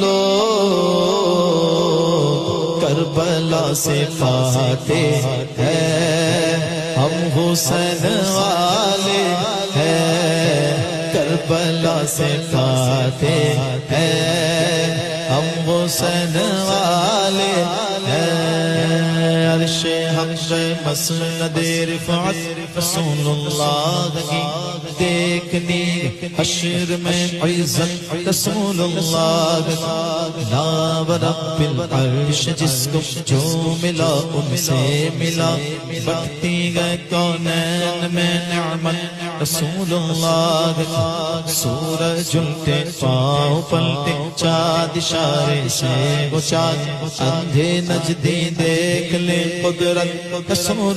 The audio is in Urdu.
لوگ کربلا سے فاتح ہیں، ہم حسین والے ہیں، کربلا سے فاتح ہیں، ہم حسین والے ہیں۔ عرش حق مسند رفعت رسول اللہ کی دیکھنی، حشر میں عزت رسول اللہ کی، نام رب العرش جس کو جو ملا ان سے ملا، بڑھتی گئے کونین میں نعمت رسول اللہ کی، سورج الٹے پاؤں پلٹے چاند اشارے سے وہ چاند، اندھے نجدی دیکھ لے قدرت رسول